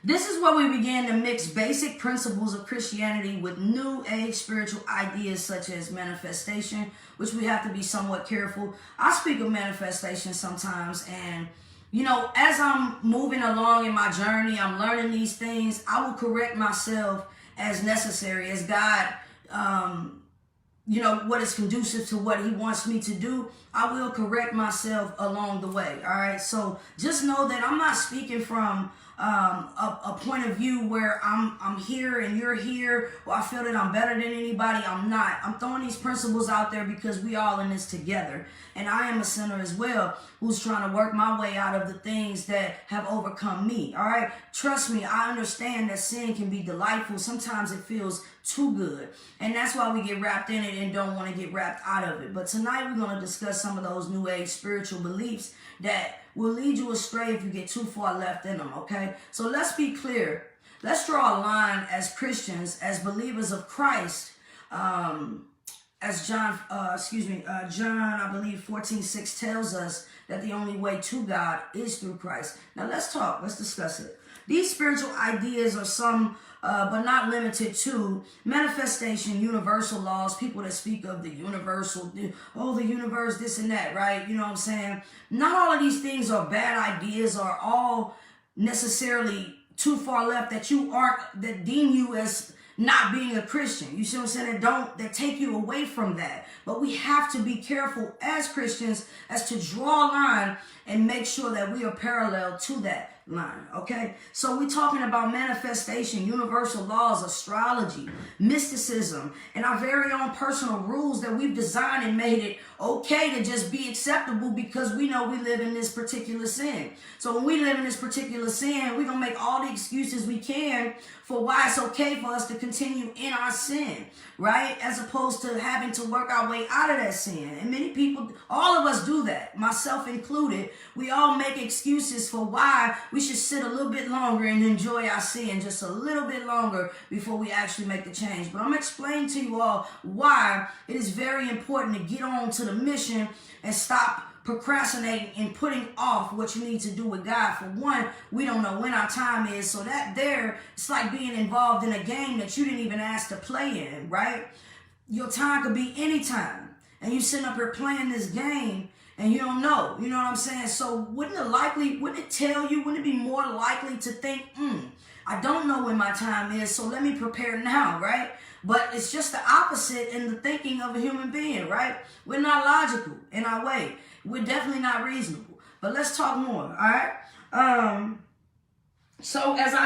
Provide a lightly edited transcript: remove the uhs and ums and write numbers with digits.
This is where we began to mix basic principles of Christianity with new age spiritual ideas such as manifestation, which we have to be somewhat careful. I speak of manifestation sometimes, and as I'm moving along in my journey, I'm learning these things. I will correct myself as necessary, as God, what is conducive to what he wants me to do. I will correct myself along the way. All right. So just know that I'm not speaking from a point of view where I'm here and you're here, or I feel that I'm better than anybody. I'm not. I'm throwing these principles out there because we all in this together. And I am a sinner as well who's trying to work my way out of the things that have overcome me. All right. Trust me, I understand that sin can be delightful. Sometimes it feels too good. And that's why we get wrapped in it and don't want to get wrapped out of it. But tonight we're going to discuss some of those new age spiritual beliefs that will lead you astray if you get too far left in them, okay? So let's be clear. Let's draw a line as Christians, as believers of Christ, as John, I believe 14:6 tells us that the only way to God is through Christ. Now let's talk. Let's discuss it. These spiritual ideas are some, but not limited to, manifestation, universal laws, people that speak of the universal, the universe, this and that, right? You know what I'm saying? Not all of these things are bad ideas or all necessarily too far left that deem you as not being a Christian. You see what I'm saying? That take you away from that. But we have to be careful as Christians as to draw a line and make sure that we are parallel to that line, okay? So we're talking about manifestation, universal laws, astrology, mysticism, and our very own personal rules that we've designed and made it okay to just be acceptable because we know we live in this particular sin. So when we live in this particular sin, we're going to make all the excuses we can for why it's okay for us to continue in our sin, right? As opposed to having to work our way out of that sin. And many people, all of us do that, myself included. We all make excuses for why we should sit a little bit longer and enjoy our sin just a little bit longer before we actually make the change. But I'm going to explain to you all why it is very important to get on to the mission and stop procrastinating and putting off what you need to do with God. For one, we don't know when our time is. So it's like being involved in a game that you didn't even ask to play in, right? Your time could be any time. And you sitting up here playing this game and you don't know. You know what I'm saying? So wouldn't it be more likely to think, I don't know when my time is, so let me prepare now, right? But it's just the opposite in the thinking of a human being, right? We're not logical in our way. We're definitely not reasonable. But let's talk more, all right? So as I